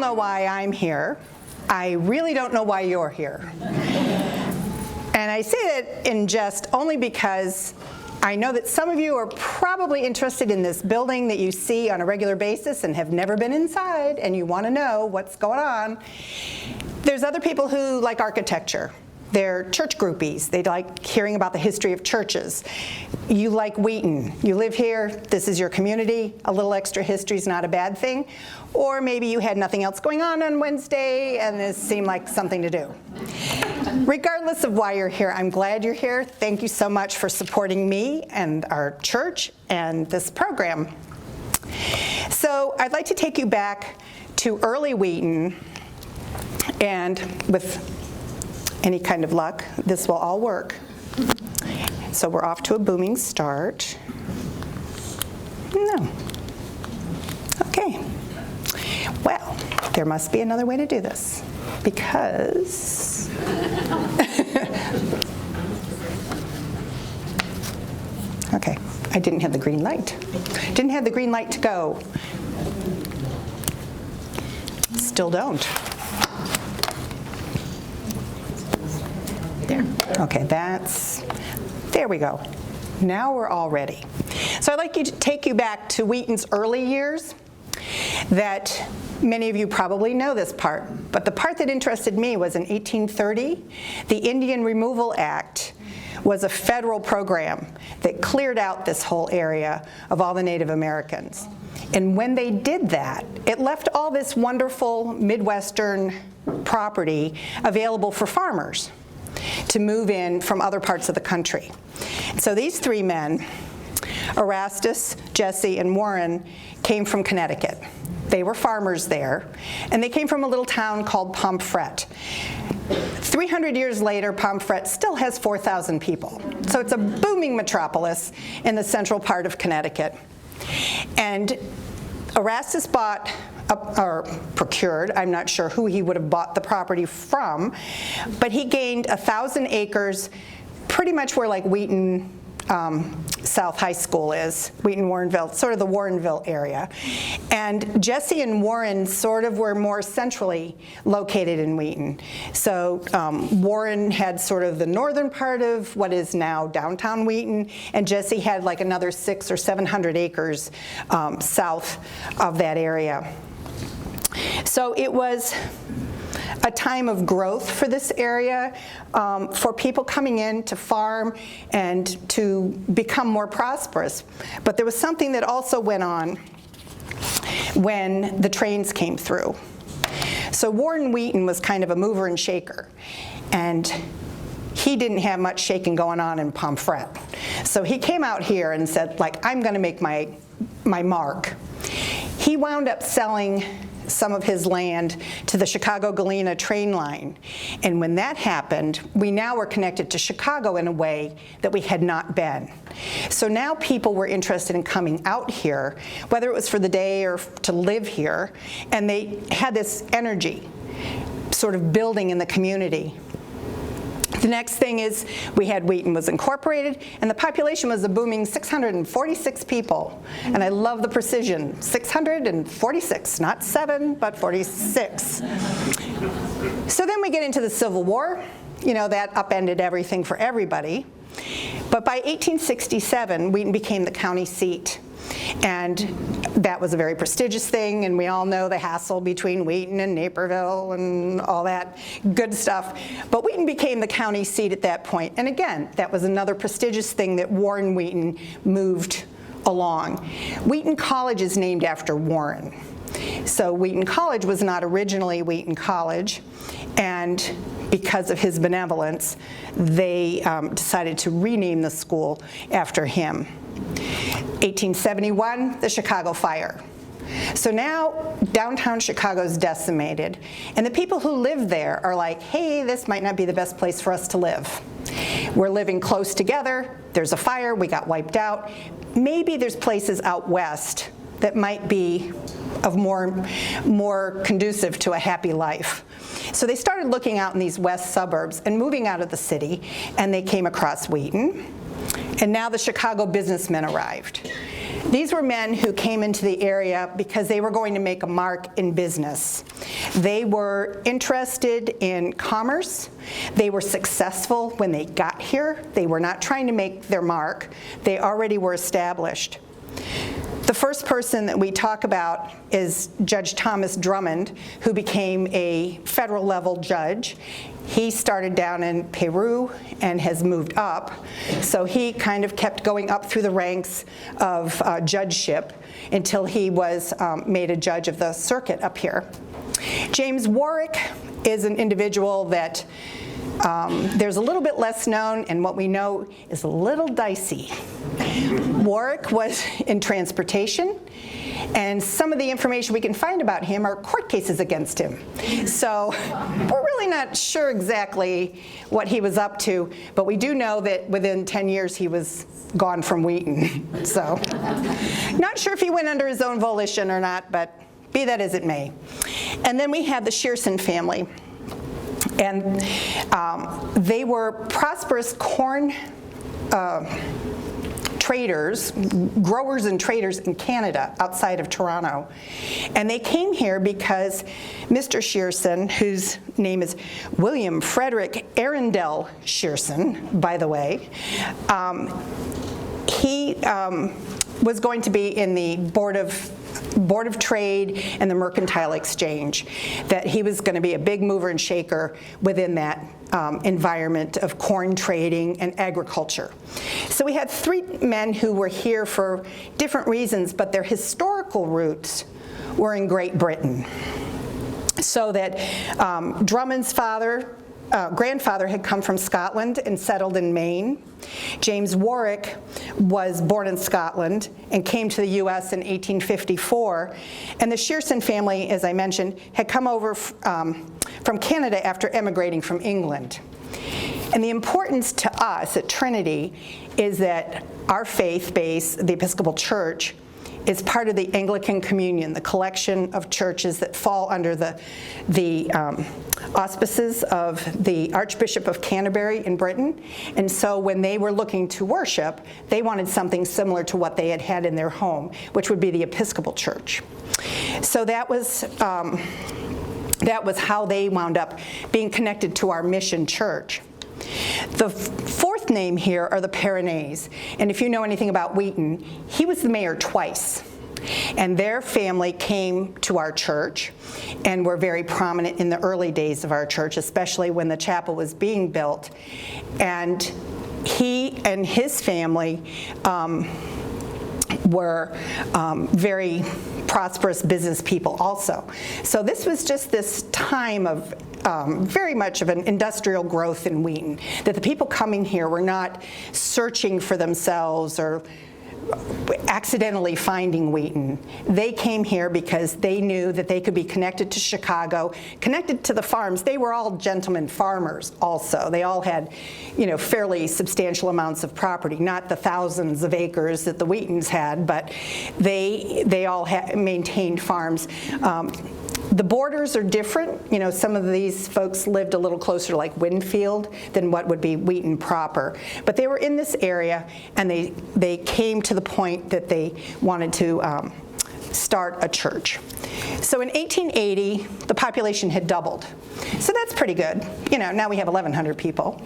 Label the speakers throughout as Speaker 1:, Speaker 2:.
Speaker 1: know why I'm here. I really don't know why you're here. And I say that in jest only because I know that some of you are probably interested in this building that you see on a regular basis and have never been inside, and you want to know what's going on. There's other people who like architecture. They're church groupies. They like hearing about the history of churches. You like Wheaton. You live here. This is your community. A little extra history is not a bad thing. Or maybe you had nothing else going on Wednesday and this seemed like something to do. Regardless of why you're here, I'm glad you're here. Thank you so much for supporting me and our church and this program. So I'd like to take you back to early Wheaton, and with any kind of luck, this will all work. So we're off to a booming start. No. Okay. Well, there must be another way to do this, because okay, I didn't have the green light. Didn't have the green light to go. Still don't. There. Okay, there we go. Now we're all ready. So I'd like to take you back to Wheaton's early years. That many of you probably know this part, but the part that interested me was in 1830, the Indian Removal Act was a federal program that cleared out this whole area of all the Native Americans. And when they did that, it left all this wonderful Midwestern property available for farmers to move in from other parts of the country. So these three men, Erastus, Jesse, and Warren, came from Connecticut. They were farmers there, and they came from a little town called Pomfret. 300 years later, Pomfret still has 4,000 people. So it's a booming metropolis in the central part of Connecticut. And Erastus bought, or procured, I'm not sure who he would have bought the property from, but he gained 1,000 acres, pretty much where like Wheaton South High School is, Wheaton Warrenville, sort of the Warrenville area. And Jesse and Warren sort of were more centrally located in Wheaton. So Warren had sort of the northern part of what is now downtown Wheaton, and Jesse had like another 600 or 700 acres south of that area. So it was a time of growth for this area, for people coming in to farm and to become more prosperous. But there was something that also went on when the trains came through. So Warren Wheaton was kind of a mover and shaker, and he didn't have much shaking going on in Pomfret. So he came out here and said, like, I'm going to make my mark. He wound up selling some of his land to the Chicago-Galena train line. And when that happened, we now were connected to Chicago in a way that we had not been. So now people were interested in coming out here, whether it was for the day or to live here, and they had this energy sort of building in the community. The next thing is we had Wheaton was incorporated, and the population was a booming 646 people. And I love the precision, 646, not 7, but 46. So then we get into the Civil War. You know, that upended everything for everybody. But by 1867, Wheaton became the county seat. And that was a very prestigious thing, and we all know the hassle between Wheaton and Naperville and all that good stuff. But Wheaton became the county seat at that point. And again, that was another prestigious thing that Warren Wheaton moved along. Wheaton College is named after Warren. So Wheaton College was not originally Wheaton College, and because of his benevolence, they decided to rename the school after him. 1871, the Chicago fire. So now downtown Chicago's decimated, and the people who live there are like, hey, this might not be the best place for us to live. We're living close together, there's a fire, we got wiped out. Maybe there's places out west that might be of more conducive to a happy life. So they started looking out in these west suburbs and moving out of the city, and they came across Wheaton. And now the Chicago businessmen arrived. These were men who came into the area because they were going to make a mark in business. They were interested in commerce. They were successful when they got here. They were not trying to make their mark. They already were established. The first person that we talk about is Judge Thomas Drummond, who became a federal level judge. He started down in Peru and has moved up. So he kind of kept going up through the ranks of judgeship until he was made a judge of the circuit up here. James Warwick is an individual that there's a little bit less known, and what we know is a little dicey. Warwick was in transportation, and some of the information we can find about him are court cases against him. So we're really not sure exactly what he was up to, but we do know that within 10 years he was gone from Wheaton. So not sure if he went under his own volition or not, but be that as it may. And then we have the Shearson family. And they were prosperous corn traders, growers and traders in Canada outside of Toronto. And they came here because Mr. Shearson, whose name is William Frederick Arundel Shearson, by the way, he was going to be in the Board of Trade and the Mercantile Exchange, that he was going to be a big mover and shaker within that environment of corn trading and agriculture. So we had three men who were here for different reasons, but their historical roots were in Great Britain. So that Drummond's grandfather had come from Scotland and settled in Maine. James Warwick was born in Scotland and came to the U.S. in 1854. And the Shearson family, as I mentioned, had come over from Canada after emigrating from England. And the importance to us at Trinity is that our faith base, the Episcopal Church, is part of the Anglican Communion, the collection of churches that fall under the auspices of the Archbishop of Canterbury in Britain. And so when they were looking to worship, they wanted something similar to what they had had in their home, which would be the Episcopal Church. So that was how they wound up being connected to our mission church. The fourth name here are the Perronays, and if you know anything about Wheaton, he was the mayor twice, and their family came to our church and were very prominent in the early days of our church, especially when the chapel was being built. And he and his family were very prosperous business people also. So this was just this time of very much of an industrial growth in Wheaton, that the people coming here were not searching for themselves or accidentally finding Wheaton. They came here because they knew that they could be connected to Chicago, connected to the farms. They were all gentlemen farmers also. They all had, fairly substantial amounts of property, not the thousands of acres that the Wheatons had, but they all maintained farms. The borders are different. Some of these folks lived a little closer to like Winfield than what would be Wheaton proper. But they were in this area, and they came to the point that they wanted to start a church. So in 1880, the population had doubled. So that's pretty good. Now we have 1,100 people.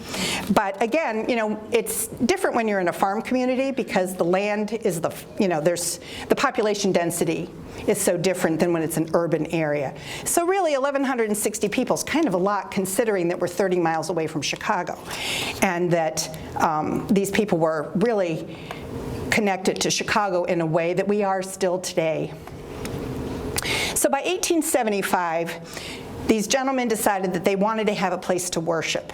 Speaker 1: But again, it's different when you're in a farm community because the land is there's the population density is so different than when it's an urban area. So really 1,160 people is kind of a lot considering that we're 30 miles away from Chicago, and that these people were really connected to Chicago in a way that we are still today. So by 1875, these gentlemen decided that they wanted to have a place to worship.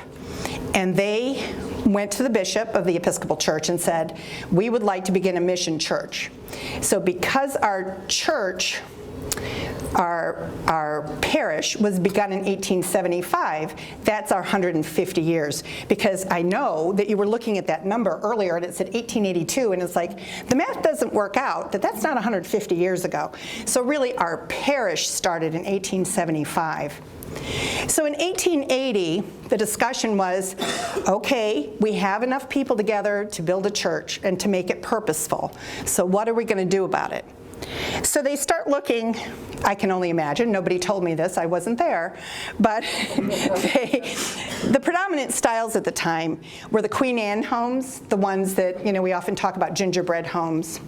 Speaker 1: And they went to the bishop of the Episcopal Church and said, we would like to begin a mission church. So because our church our parish was begun in 1875, that's our 150 years. Because I know that you were looking at that number earlier and it said 1882, and it's like, the math doesn't work out, that's not 150 years ago. So really our parish started in 1875. So in 1880, the discussion was, okay, we have enough people together to build a church and to make it purposeful. So what are we going to do about it? So they start looking, I can only imagine, nobody told me this, I wasn't there, but the predominant styles at the time were the Queen Anne homes, the ones that, we often talk about, gingerbread homes.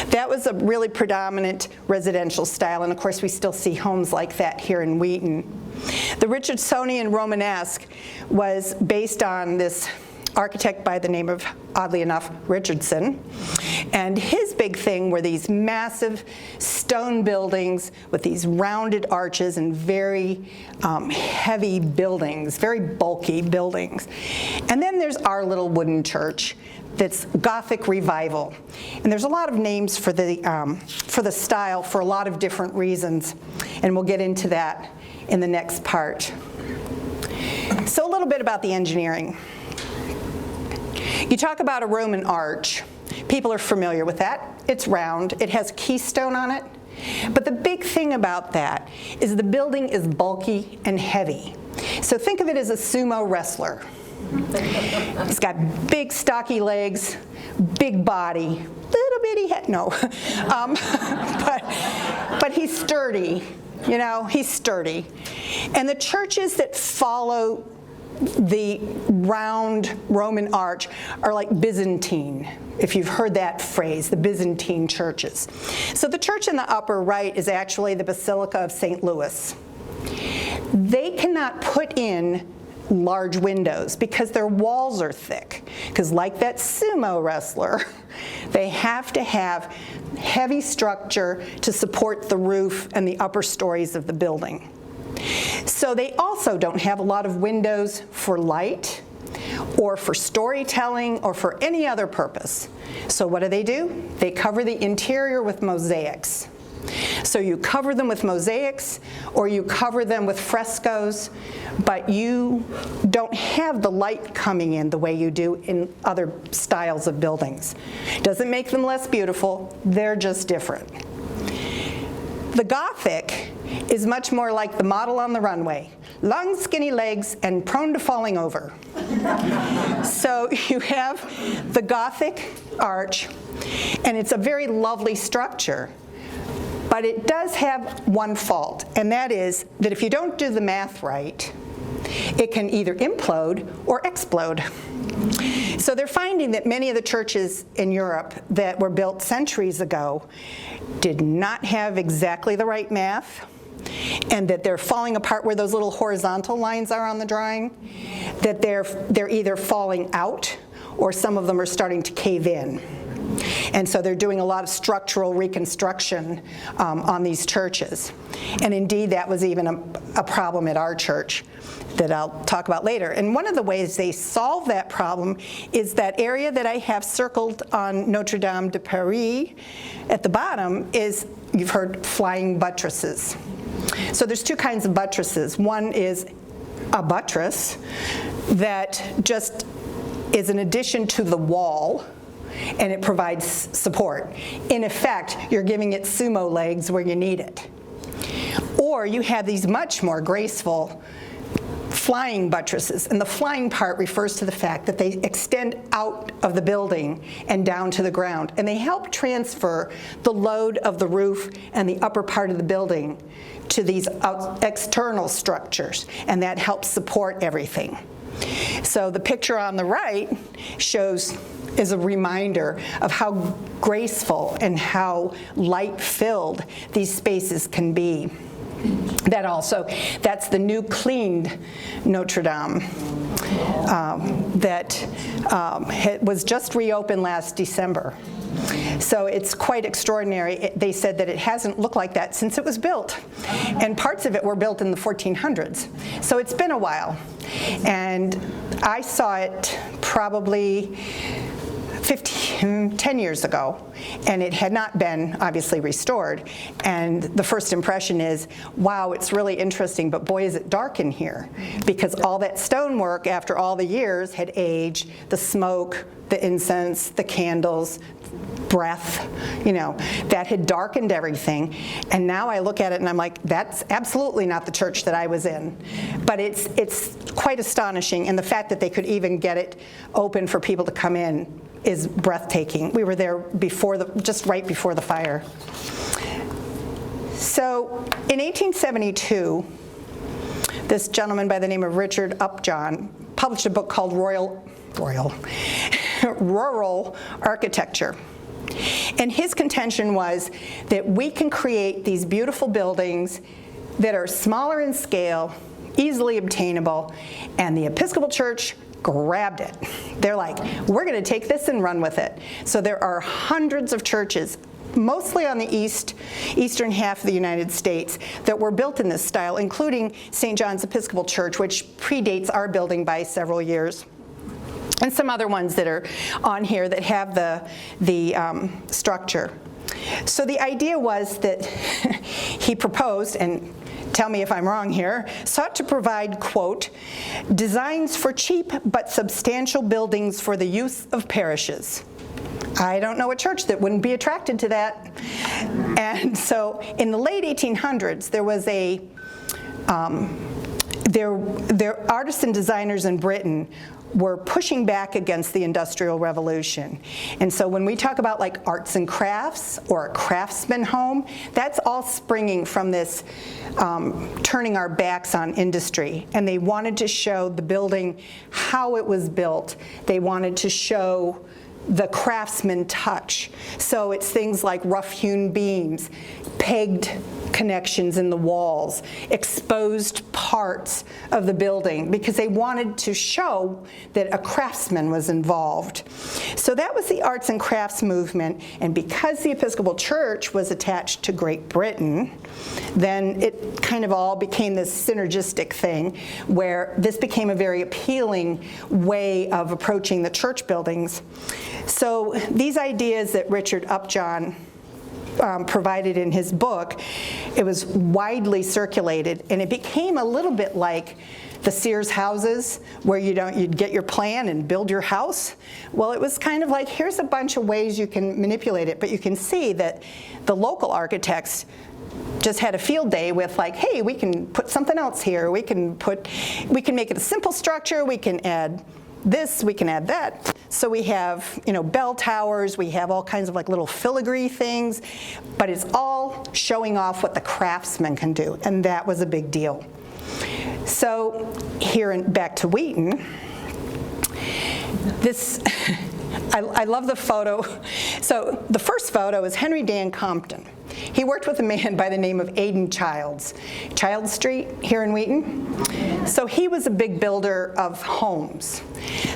Speaker 1: That was a really predominant residential style, and of course we still see homes like that here in Wheaton. The Richardsonian Romanesque was based on this architect by the name of, oddly enough, Richardson. And his big thing were these massive stone buildings with these rounded arches and very heavy buildings, very bulky buildings. And then there's our little wooden church that's Gothic Revival. And there's a lot of names for the style for a lot of different reasons. And we'll get into that in the next part. So a little bit about the engineering. You talk about a Roman arch. People are familiar with that. It's round. It has a keystone on it. But the big thing about that is the building is bulky and heavy. So think of it as a sumo wrestler. He's got big stocky legs, big body, little bitty head. No, but he's sturdy. He's sturdy. And the churches that follow the round Roman arch are like Byzantine, if you've heard that phrase, the Byzantine churches. So the church in the upper right is actually the Basilica of St. Louis. They cannot put in large windows because their walls are thick. Because like that sumo wrestler, they have to have heavy structure to support the roof and the upper stories of the building. So they also don't have a lot of windows for light or for storytelling or for any other purpose. So what do? They cover the interior with mosaics. So you cover them with mosaics or you cover them with frescoes, but you don't have the light coming in the way you do in other styles of buildings. Doesn't make them less beautiful, they're just different. The Gothic is much more like the model on the runway. Long, skinny legs and prone to falling over. So you have the Gothic arch, and it's a very lovely structure. But it does have one fault, and that is that if you don't do the math right, it can either implode or explode. So they're finding that many of the churches in Europe that were built centuries ago did not have exactly the right math, and that they're falling apart where those little horizontal lines are on the drawing, that they're either falling out or some of them are starting to cave in. And so they're doing a lot of structural reconstruction on these churches. And indeed, that was even a problem at our church that I'll talk about later. And one of the ways they solve that problem is that area that I have circled on Notre Dame de Paris at the bottom is, you've heard, flying buttresses. So there's two kinds of buttresses. One is a buttress that just is an addition to the wall, and it provides support. In effect, you're giving it sumo legs where you need it. Or you have these much more graceful flying buttresses, and the flying part refers to the fact that they extend out of the building and down to the ground, and they help transfer the load of the roof and the upper part of the building to these external structures, and that helps support everything. So the picture on the right is a reminder of how graceful and how light-filled these spaces can be. That's the new cleaned Notre Dame that was just reopened last December. So it's quite extraordinary. They said that it hasn't looked like that since it was built. And parts of it were built in the 1400s. So it's been a while. And I saw it probably 10 years ago, and it had not been obviously restored. And the first impression is, wow, it's really interesting, but boy, is it dark in here, because all that stonework after all the years had aged, the smoke, the incense, the candles, breath, that had darkened everything. And now I look at it and I'm like, that's absolutely not the church that I was in. But it's quite astonishing, and the fact that they could even get it open for people to come in is breathtaking. We were there just right before the fire. So in 1872, this gentleman by the name of Richard Upjohn published a book called Rural Architecture. And his contention was that we can create these beautiful buildings that are smaller in scale, easily obtainable, and the Episcopal Church grabbed it. They're like, we're going to take this and run with it. So there are hundreds of churches, mostly on the eastern half of the United States, that were built in this style, including St. John's Episcopal Church, which predates our building by several years. And some other ones that are on here that have the structure. So the idea was that he proposed, and tell me if I'm wrong here, sought to provide, quote, designs for cheap but substantial buildings for the use of parishes. I don't know a church that wouldn't be attracted to that. And so in the late 1800s, there was there artists and designers in Britain were pushing back against the Industrial Revolution. And so when we talk about like arts and crafts or a craftsman home, that's all springing from this turning our backs on industry. And they wanted to show the building, how it was built. They wanted to show the craftsman touch. So it's things like rough-hewn beams, pegged connections in the walls, exposed parts of the building, because they wanted to show that a craftsman was involved. So that was the arts and crafts movement, and because the Episcopal Church was attached to Great Britain, then it kind of all became this synergistic thing where this became a very appealing way of approaching the church buildings. So these ideas that Richard Upjohn provided in his book, it was widely circulated, and it became a little bit like the Sears houses, where you'd get your plan and build your house. Well, it was kind of like, here's a bunch of ways you can manipulate it, but you can see that the local architects just had a field day with like, hey, we can put something else here. We can make it a simple structure. We can add this, we can add that. So we have, bell towers, we have all kinds of like little filigree things, but it's all showing off what the craftsman can do, and that was a big deal. So here back to Wheaton, this, I love the photo. So the first photo is Henry Dan Compton. He worked with a man by the name of Aidan Childs Street here in Wheaton. So he was a big builder of homes.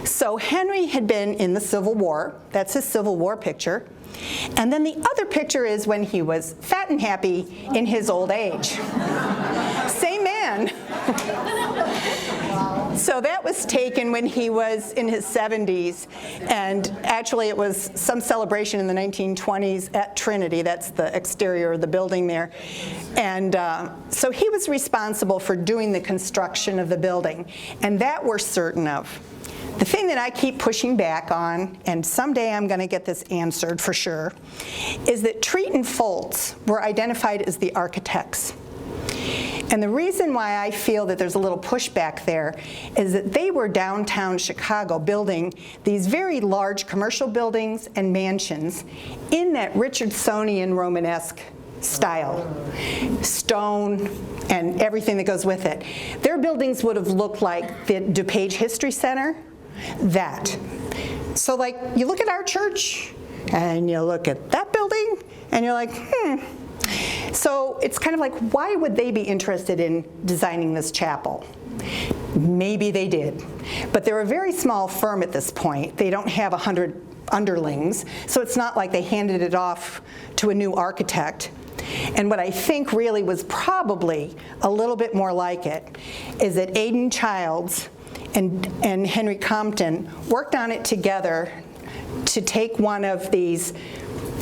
Speaker 1: So Henry had been in the Civil War. That's his Civil War picture. And then the other picture is when he was fat and happy in his old age. Same man. So that was taken when he was in his 70s, and actually it was some celebration in the 1920s at Trinity. That's the exterior of the building there. And so he was responsible for doing the construction of the building, and that we're certain of. The thing that I keep pushing back on, and someday I'm going to get this answered for sure, is that Treat and Foltz were identified as the architects. And the reason why I feel that there's a little pushback there is that they were downtown Chicago building these very large commercial buildings and mansions in that Richardsonian Romanesque style. Stone and everything that goes with it. Their buildings would have looked like the DuPage History Center, that. So like, you look at our church and you look at that building and you're like, So it's kind of like, why would they be interested in designing this chapel? Maybe they did. But they're a very small firm at this point. They don't have 100 underlings, so it's not like they handed it off to a new architect. And what I think really was probably a little bit more like it is that Aidan Childs and Henry Compton worked on it together to take one of these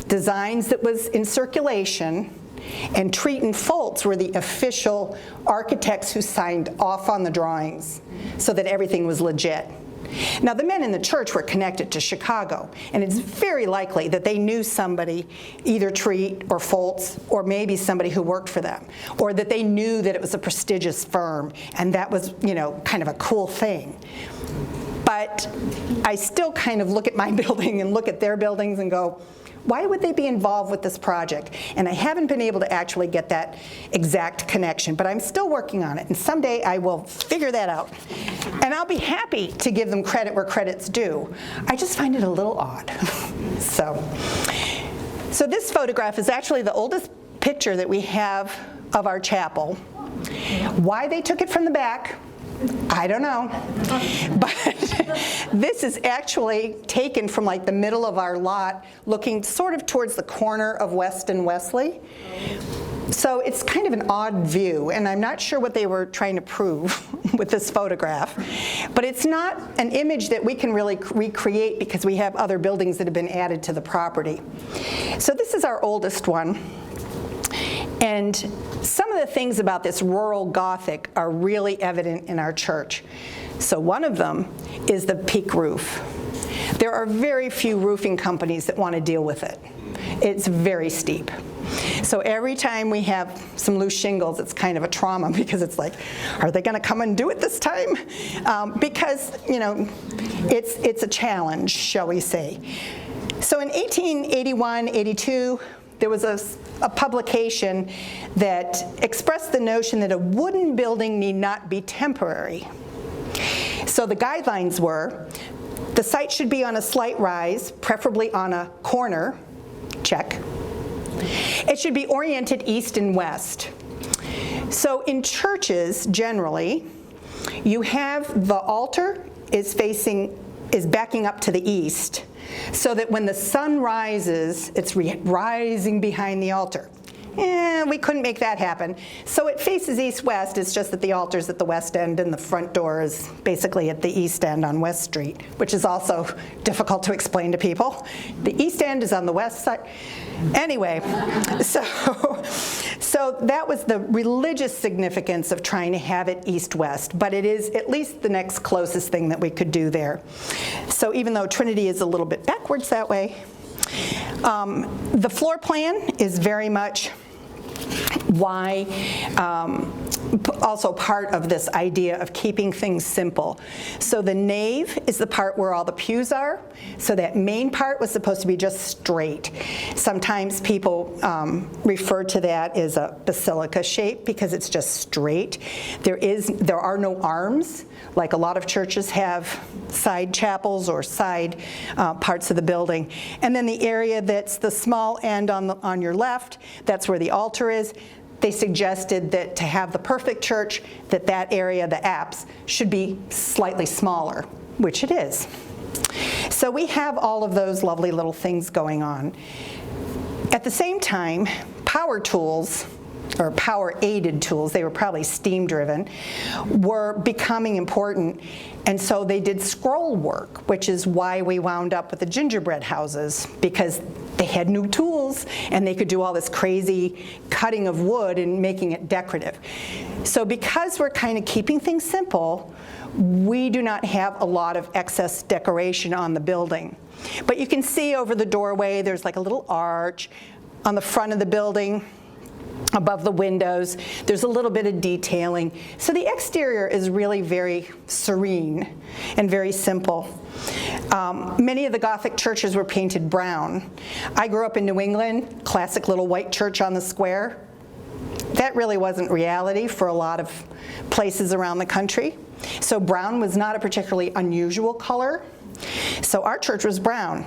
Speaker 1: designs that was in circulation, and Treat and Foltz were the official architects who signed off on the drawings so that everything was legit. Now, the men in the church were connected to Chicago, and it's very likely that they knew somebody, either Treat or Foltz, or maybe somebody who worked for them, or that they knew that it was a prestigious firm, and that was, kind of a cool thing. But I still kind of look at my building and look at their buildings and go, why would they be involved with this project? And I haven't been able to actually get that exact connection, but I'm still working on it, and someday I will figure that out. And I'll be happy to give them credit where credit's due. I just find it a little odd. So this photograph is actually the oldest picture that we have of our chapel. Why they took it from the back, I don't know, but this is actually taken from like the middle of our lot, looking sort of towards the corner of West and Wesley. So it's kind of an odd view, and I'm not sure what they were trying to prove with this photograph. But it's not an image that we can really recreate because we have other buildings that have been added to the property. So this is our oldest one. And some of the things about this rural Gothic are really evident in our church. So one of them is the peak roof. There are very few roofing companies that want to deal with it. It's very steep. So every time we have some loose shingles, it's kind of a trauma because it's like, are they going to come and do it this time? Because, it's a challenge, shall we say. So in 1881, 82, there was a publication that expressed the notion that a wooden building need not be temporary. So the guidelines were, the site should be on a slight rise, preferably on a corner, check. It should be oriented east and west. So in churches, generally, you have the altar is backing up to the east, so that when the sun rises, it's rising behind the altar. We couldn't make that happen. So it faces east-west. It's just that the altar's at the west end and the front door is basically at the east end on West Street, which is also difficult to explain to people. The east end is on the west side. Anyway, so that was the religious significance of trying to have it east-west, but it is at least the next closest thing that we could do there. So even though Trinity is a little bit backwards that way, the floor plan is very much why also part of this idea of keeping things simple. So the nave is the part where all the pews are. So that main part was supposed to be just straight. Sometimes people refer to that as a basilica shape because it's just straight. There are no arms, like a lot of churches have side chapels or side parts of the building. And then the area that's the small end on your left, that's where the altar is. They suggested that to have the perfect church, that area, the apse, should be slightly smaller, which it is. So we have all of those lovely little things going on. At the same time, power tools, or power-aided tools, they were probably steam-driven, were becoming important. And so they did scroll work, which is why we wound up with the gingerbread houses, because they had new tools and they could do all this crazy cutting of wood and making it decorative. So because we're kind of keeping things simple, we do not have a lot of excess decoration on the building. But you can see over the doorway, there's like a little arch. On the front of the building, above the windows, there's a little bit of detailing. So the exterior is really very serene and very simple. Many of the Gothic churches were painted brown. I grew up in New England, classic little white church on the square. That really wasn't reality for a lot of places around the country. So brown was not a particularly unusual color. So our church was brown.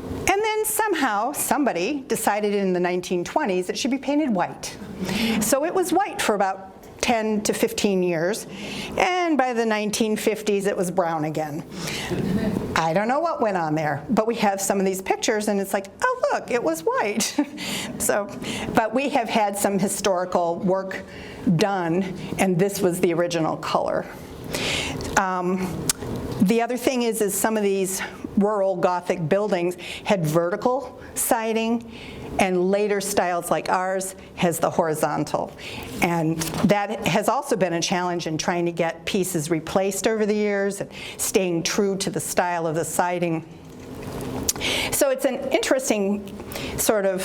Speaker 1: And then somehow somebody decided in the 1920s it should be painted white. So it was white for about 10 to 15 years, and by the 1950s it was brown again. I don't know what went on there, but we have some of these pictures and it's like, oh look, it was white. But we have had some historical work done, and this was the original color. The other thing is some of these rural Gothic buildings had vertical siding, and later styles like ours has the horizontal. And that has also been a challenge in trying to get pieces replaced over the years and staying true to the style of the siding. So it's an interesting sort of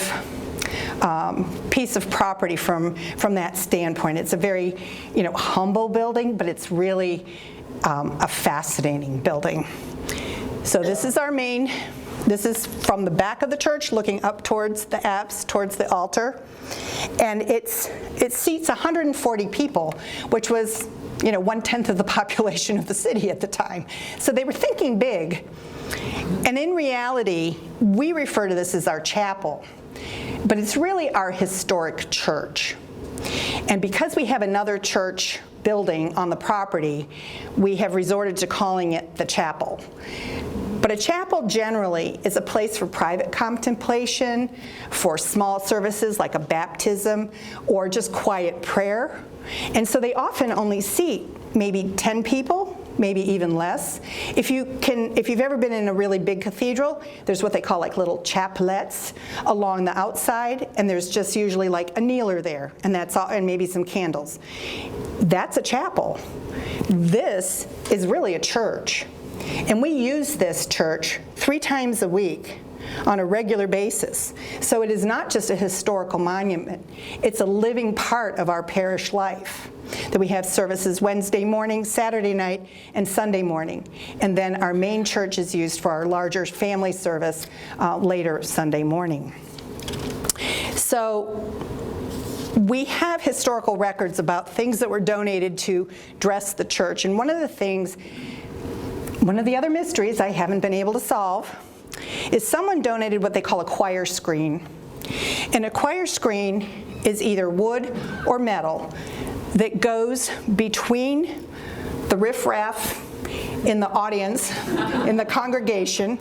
Speaker 1: piece of property from that standpoint. It's a very, humble building, but it's really a fascinating building. So this is our main. This is from the back of the church, looking up towards the apse, towards the altar, and it seats 140 people, which was, 1/10 of the population of the city at the time. So they were thinking big. And in reality, we refer to this as our chapel, but it's really our historic church. And because we have another church building on the property, we have resorted to calling it the chapel. But a chapel generally is a place for private contemplation, for small services like a baptism, or just quiet prayer. And so they often only seat maybe 10 people, maybe even less. If you've ever been in a really big cathedral, there's what they call like little chapelettes along the outside, and there's just usually like a kneeler there, and that's all, and maybe some candles. That's a chapel. This is really a church. And we use this church 3 times a week on a regular basis. So it is not just a historical monument. It's a living part of our parish life. That we have services Wednesday morning, Saturday night, and Sunday morning. And then our main church is used for our larger family service later Sunday morning. So we have historical records about things that were donated to dress the church. And one of the other mysteries I haven't been able to solve is someone donated what they call a choir screen. And a choir screen is either wood or metal that goes between the riffraff in the audience, in the congregation.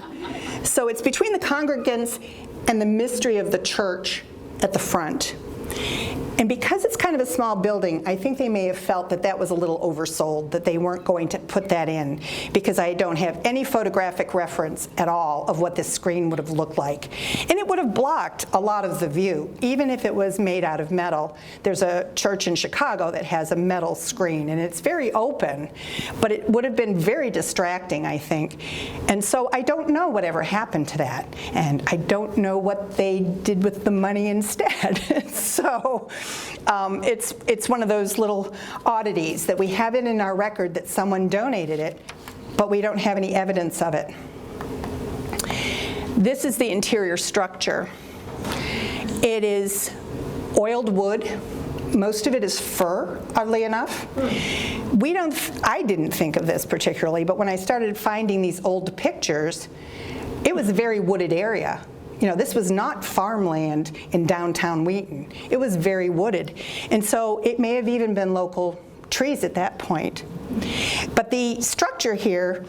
Speaker 1: So it's between the congregants and the mystery of the church at the front. And because it's kind of a small building, I think they may have felt that that was a little oversold, that they weren't going to put that in, because I don't have any photographic reference at all of what this screen would have looked like. And it would have blocked a lot of the view, even if it was made out of metal. There's a church in Chicago that has a metal screen, and it's very open, but it would have been very distracting, I think. And so I don't know whatever happened to that, and I don't know what they did with the money instead. So it's one of those little oddities that we have it in our record that someone donated it, but we don't have any evidence of it. This is the interior structure. It is oiled wood. Most of it is fir, oddly enough. I didn't think of this particularly, but when I started finding these old pictures, it was a very wooded area. This was not farmland in downtown Wheaton. It was very wooded. And so it may have even been local trees at that point. But the structure here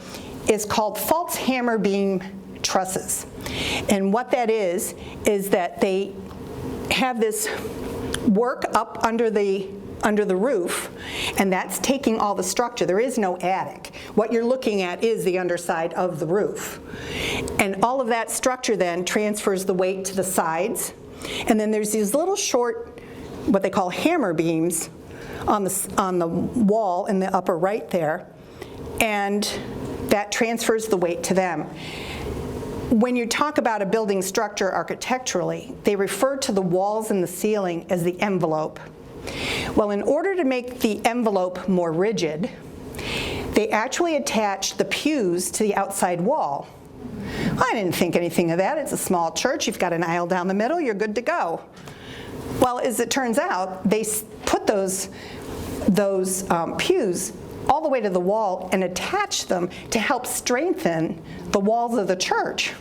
Speaker 1: is called false hammer beam trusses. And what that is that they have this work up under the roof, and that's taking all the structure. There is no attic. What you're looking at is the underside of the roof. And all of that structure then transfers the weight to the sides. And then there's these little short, what they call hammer beams on the wall in the upper right there. And that transfers the weight to them. When you talk about a building structure architecturally, they refer to the walls and the ceiling as the envelope. Well, in order to make the envelope more rigid, they actually attached the pews to the outside wall. Well, I didn't think anything of that. It's a small church. You've got an aisle down the middle. You're good to go. Well, as it turns out, they put those pews all the way to the wall and attached them to help strengthen the walls of the church.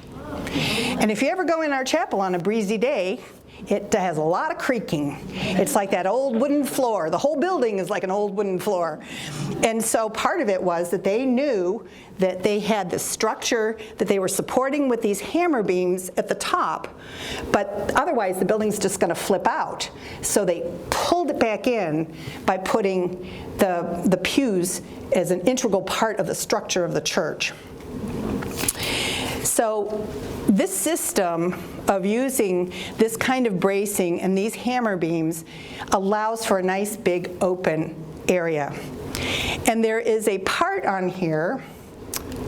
Speaker 1: And if you ever go in our chapel on a breezy day, it has a lot of creaking. It's like that old wooden floor. The whole building is like an old wooden floor. And so part of it was that they knew that they had the structure that they were supporting with these hammer beams at the top, but otherwise the building's just going to flip out. So they pulled it back in by putting the pews as an integral part of the structure of the church. So this system of using this kind of bracing and these hammer beams allows for a nice big open area. And there is a part on here,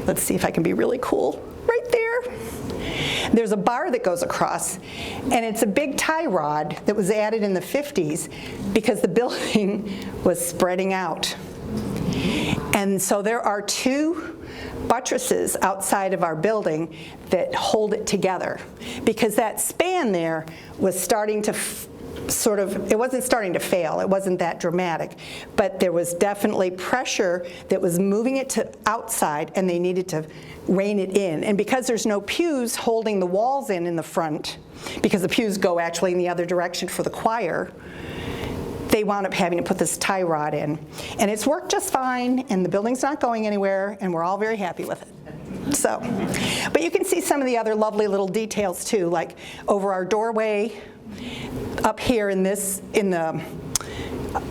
Speaker 1: let's see if I can be really cool, right there. There's a bar that goes across, and it's a big tie rod that was added in the 50s because the building was spreading out. And so there are two buttresses outside of our building that hold it together, because that span there was starting to it wasn't starting to fail, it wasn't that dramatic, but there was definitely pressure that was moving it to outside, and they needed to rein it in. And because there's no pews holding the walls in the front, because the pews go actually in the other direction for the choir, they wound up having to put this tie rod in. And it's worked just fine, and the building's not going anywhere, and we're all very happy with it. So, but you can see some of the other lovely little details too, like over our doorway, up here in the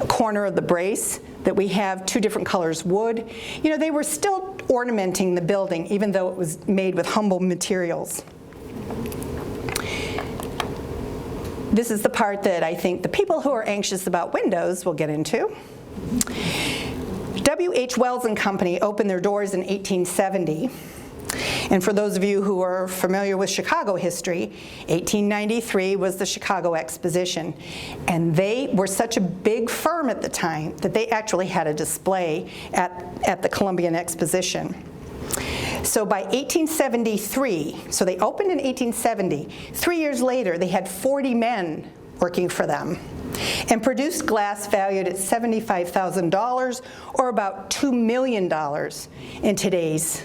Speaker 1: corner of the brace, that we have two different colors wood. You know, they were still ornamenting the building, even though it was made with humble materials. This is the part that I think the people who are anxious about windows will get into. W.H. Wells and Company opened their doors in 1870. And for those of you who are familiar with Chicago history, 1893 was the Chicago Exposition. And they were such a big firm at the time that they actually had a display at the Columbian Exposition. So by 1873, so they opened in 1870, 3 years later they had 40 men working for them and produced glass valued at $75,000, or about $2 million in today's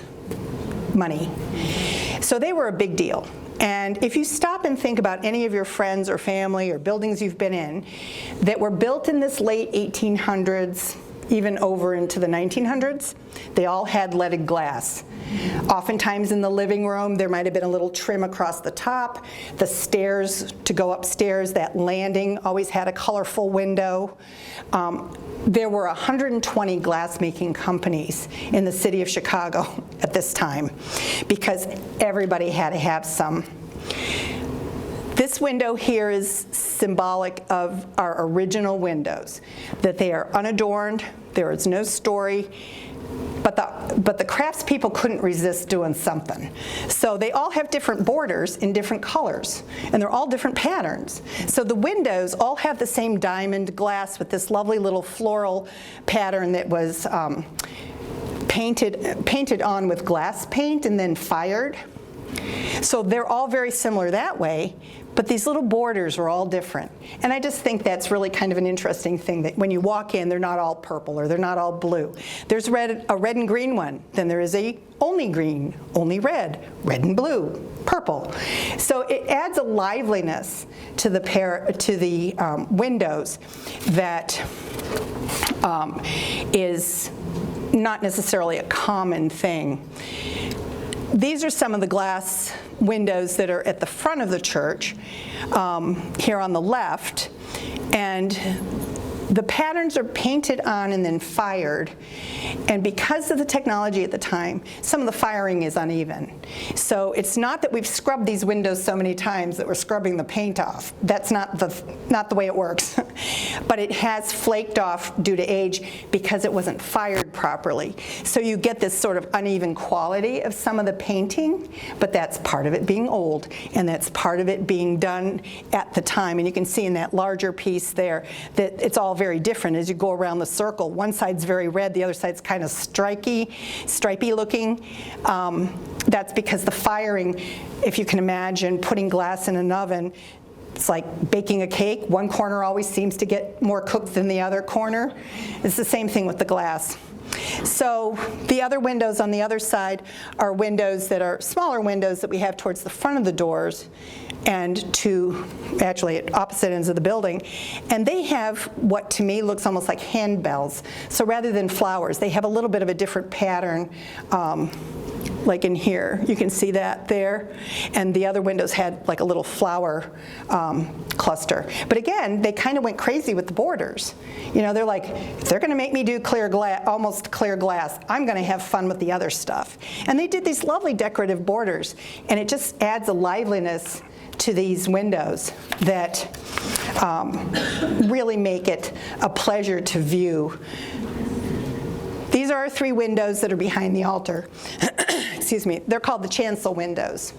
Speaker 1: money. So they were a big deal. And if you stop and think about any of your friends or family or buildings you've been in that were built in this late 1800s, even over into the 1900s, they all had leaded glass. Oftentimes in the living room, there might have been a little trim across the top. The stairs to go upstairs, that landing always had a colorful window. There were 120 glass-making companies in the city of Chicago at this time, because everybody had to have some. This window here is symbolic of our original windows, that they are unadorned, there is no story, but the craftspeople couldn't resist doing something. So they all have different borders in different colors, and they're all different patterns. So the windows all have the same diamond glass with this lovely little floral pattern that was painted on with glass paint and then fired. So they're all very similar that way, but these little borders are all different. And I just think that's really kind of an interesting thing, that when you walk in, they're not all purple or they're not all blue. There's a red and green one. Then there is a only green, only red, red and blue, purple. So it adds a liveliness to the windows that is not necessarily a common thing. These are some of the glass windows that are at the front of the church, here on the left, and the patterns are painted on and then fired, and because of the technology at the time, some of the firing is uneven. So it's not that we've scrubbed these windows so many times that we're scrubbing the paint off. That's not the way it works. But it has flaked off due to age because it wasn't fired properly. So you get this sort of uneven quality of some of the painting, but that's part of it being old, and that's part of it being done at the time. And you can see in that larger piece there that it's all very different as you go around the circle. One side's very red, the other side's kind of stripy looking. That's because the firing, if you can imagine putting glass in an oven, it's like baking a cake. One corner always seems to get more cooked than the other corner. It's the same thing with the glass. So the other windows on the other side are windows that are smaller windows that we have towards the front of the doors and actually at opposite ends of the building. And they have what to me looks almost like handbells. So rather than flowers, they have a little bit of a different pattern like in here. You can see that there. And the other windows had like a little flower cluster. But again, they kind of went crazy with the borders. You know, they're like, if they're going to make me do clear glass, almost clear glass, I'm going to have fun with the other stuff. And they did these lovely decorative borders. And it just adds a liveliness to these windows that really make it a pleasure to view. These are our 3 windows that are behind the altar. Excuse me. They're called the chancel windows.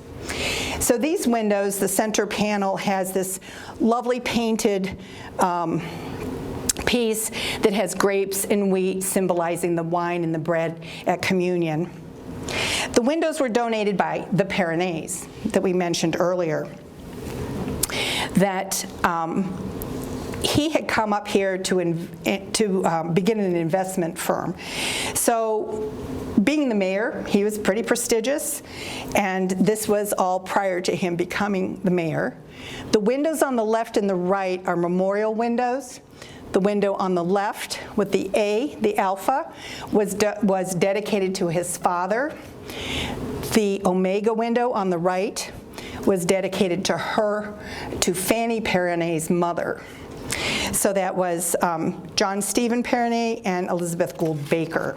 Speaker 1: So these windows, the center panel has this lovely painted piece that has grapes and wheat symbolizing the wine and the bread at communion. The windows were donated by the Pyrenees that we mentioned earlier. That he had come up here to begin an investment firm. So being the mayor, he was pretty prestigious, and this was all prior to him becoming the mayor. The windows on the left and the right are memorial windows. The window on the left with the A, the Alpha, was dedicated to his father. The Omega window on the right was dedicated to Fanny Pyrenee's mother. So that was John Stephen Pyrenee and Elizabeth Gould Baker.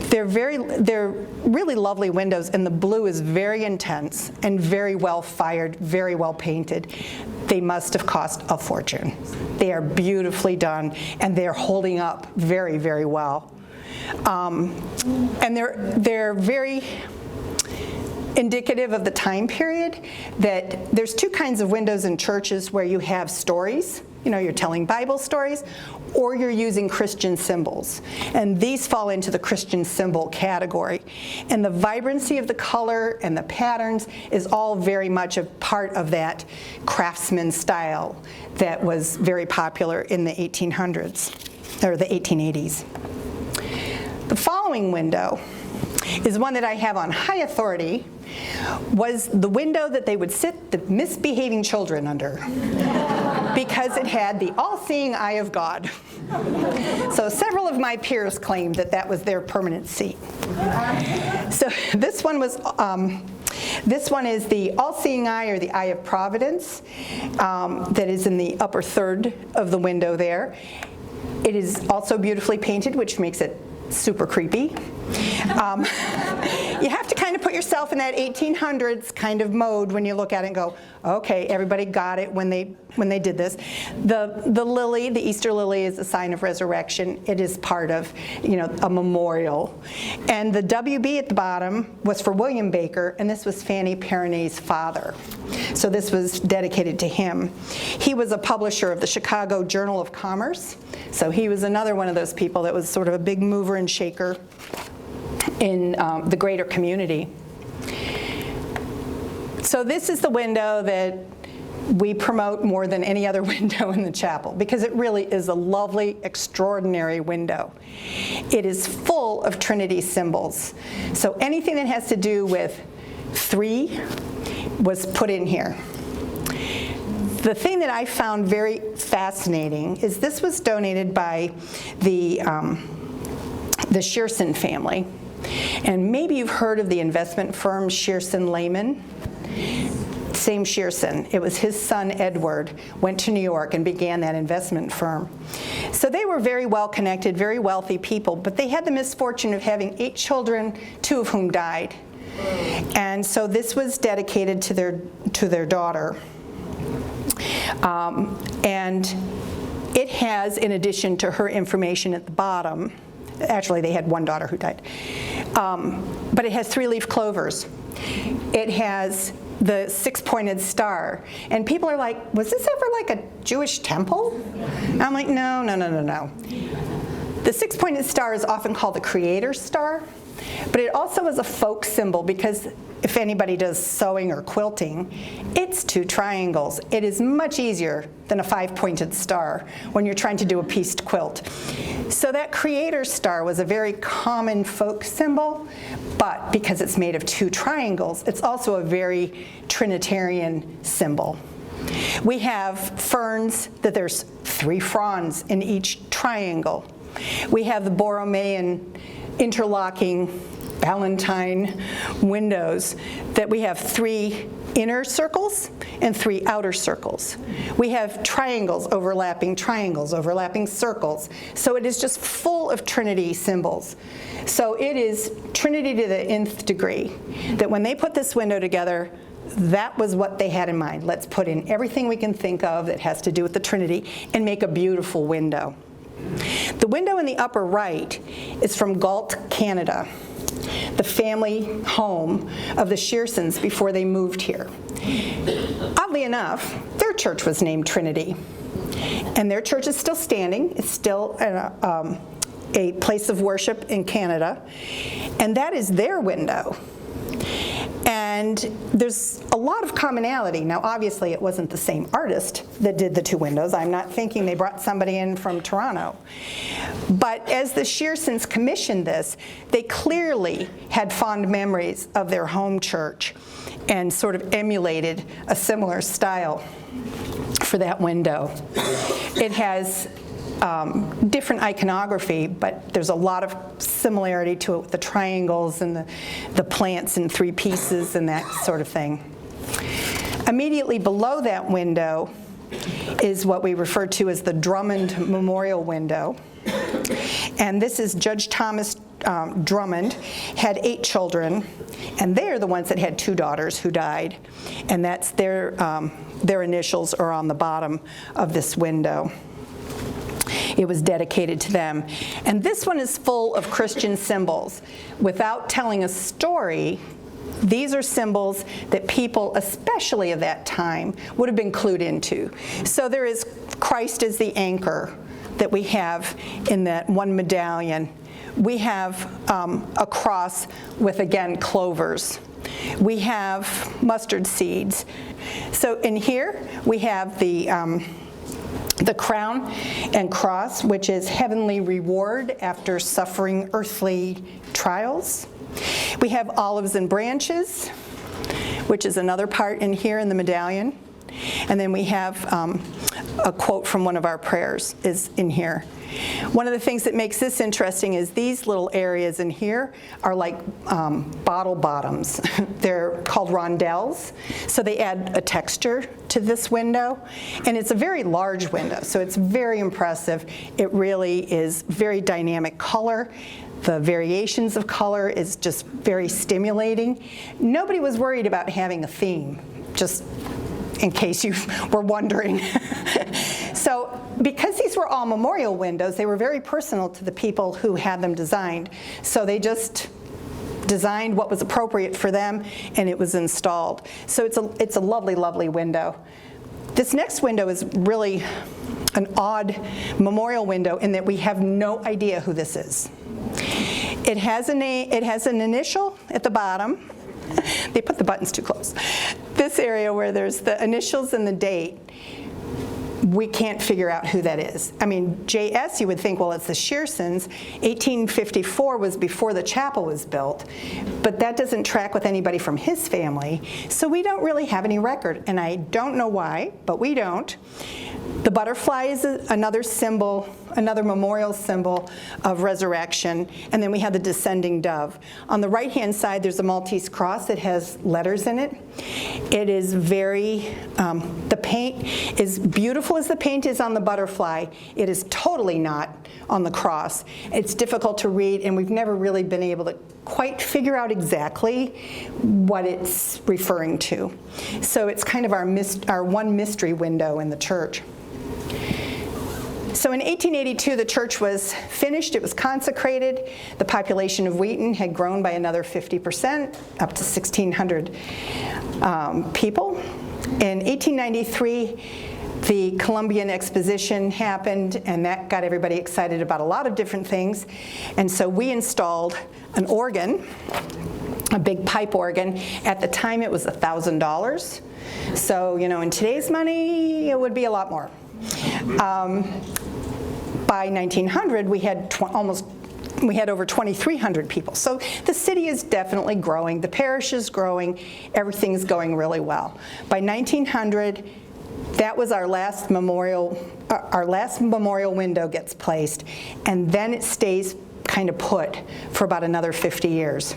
Speaker 1: They're really lovely windows, and the blue is very intense and very well fired, very well painted. They must have cost a fortune. They are beautifully done, and they're holding up very, very well. And they're very indicative of the time period, that there's 2 kinds of windows in churches where you have stories, you know, you're telling Bible stories, or you're using Christian symbols. And these fall into the Christian symbol category. And the vibrancy of the color and the patterns is all very much a part of that craftsman style that was very popular in the 1800s, or the 1880s. The following window is one that I have on high authority, was the window that they would sit the misbehaving children under because it had the all-seeing eye of God. So several of my peers claimed that that was their permanent seat. So this one is the all-seeing eye, or the eye of providence, that is in the upper third of the window there. It is also beautifully painted, which makes it super creepy. You have to kind of put yourself in that 1800s kind of mode when you look at it and go, okay, everybody got it when they did this. The lily, the Easter lily, is a sign of resurrection. It is part of, you know, a memorial. And the WB at the bottom was for William Baker, and this was Fanny Pyrenee's father. So this was dedicated to him. He was a publisher of the Chicago Journal of Commerce. So he was another one of those people that was sort of a big mover and shaker in the greater community. So this is the window that we promote more than any other window in the chapel, because it really is a lovely, extraordinary window. It is full of Trinity symbols. So anything that has to do with 3 was put in here. The thing that I found very fascinating is this was donated by the Shearson family. And maybe you've heard of the investment firm Shearson Lehman. Same Shearson. It was his son Edward went to New York and began that investment firm. So they were very well connected, very wealthy people, but they had the misfortune of having 8 children, 2 of whom died. And so this was dedicated to their daughter. And it has, in addition to her information at the bottom, actually they had 1 daughter who died, but it has 3-leaf clovers. It has the 6-pointed star. And people are like, was this ever like a Jewish temple? And I'm like, no. The 6-pointed star is often called the Creator's star, but it also is a folk symbol, because if anybody does sewing or quilting, it's 2 triangles. It is much easier than a 5-pointed star when you're trying to do a pieced quilt. So that Creator's star was a very common folk symbol, but because it's made of 2 triangles, it's also a very Trinitarian symbol. We have ferns that there's 3 fronds in each triangle. We have the Borromean interlocking Ballantine windows, that we have 3 inner circles and 3 outer circles. We have triangles, overlapping circles. So it is just full of Trinity symbols. So it is Trinity to the nth degree, that when they put this window together, that was what they had in mind. Let's put in everything we can think of that has to do with the Trinity and make a beautiful window. The window in the upper right is from Galt, Canada, the family home of the Shearsons before they moved here. Oddly enough, their church was named Trinity, and their church is still standing. It's still a place of worship in Canada, and that is their window. And there's a lot of commonality. Now, obviously, it wasn't the same artist that did the 2 windows. I'm not thinking they brought somebody in from Toronto. But as the Shearsons commissioned this, they clearly had fond memories of their home church and sort of emulated a similar style for that window. It has different iconography, but there's a lot of similarity to it with the triangles and the plants in 3 pieces and that sort of thing. Immediately below that window is what we refer to as the Drummond Memorial Window. And this is Judge Thomas Drummond, had 8 children, and they're the ones that had 2 daughters who died. And that's their initials are on the bottom of this window. It was dedicated to them. And this one is full of Christian symbols. Without telling a story, these are symbols that people, especially of that time, would have been clued into. So there is Christ as the anchor that we have in that one medallion. We have a cross with, again, clovers. We have mustard seeds. So in here, we have the crown and cross, which is heavenly reward after suffering earthly trials. We have olives and branches, which is another part in here in the medallion. And then we have a quote from one of our prayers is in here. One of the things that makes this interesting is these little areas in here are like bottle bottoms. They're called rondelles, so they add a texture to this window. And it's a very large window, so it's very impressive. It really is very dynamic color. The variations of color is just very stimulating. Nobody was worried about having a theme, just in case you were wondering. So because these were all memorial windows, they were very personal to the people who had them designed. So they just designed what was appropriate for them, and it was installed. So it's a lovely, lovely window. This next window is really an odd memorial window in that we have no idea who this is. It has an initial at the bottom. They put the buttons too close. This area where there's the initials and the date, we can't figure out who that is. I mean, JS, you would think, well, it's the Shearsons. 1854 was before the chapel was built, but that doesn't track with anybody from his family, so we don't really have any record, and I don't know why, but we don't. The butterfly is another symbol, another memorial symbol of resurrection, and then we have the descending dove. On the right-hand side, there's a Maltese cross that has letters in it. It is the paint is beautiful as the paint is on the butterfly. It is totally not on the cross. It's difficult to read, and we've never really been able to quite figure out exactly what it's referring to. So it's kind of our one mystery window in the church. So in 1882, the church was finished. It was consecrated. The population of Wheaton had grown by another 50%, up to 1,600 people. In 1893, the Columbian Exposition happened, and that got everybody excited about a lot of different things. And so we installed an organ, a big pipe organ. At the time, it was $1,000. So, in today's money, it would be a lot more. By 1900, we had over 2,300 people. So the city is definitely growing. The parish is growing. Everything's going really well. By 1900, that was our last memorial window gets placed, and then it stays kind of put for about another 50 years.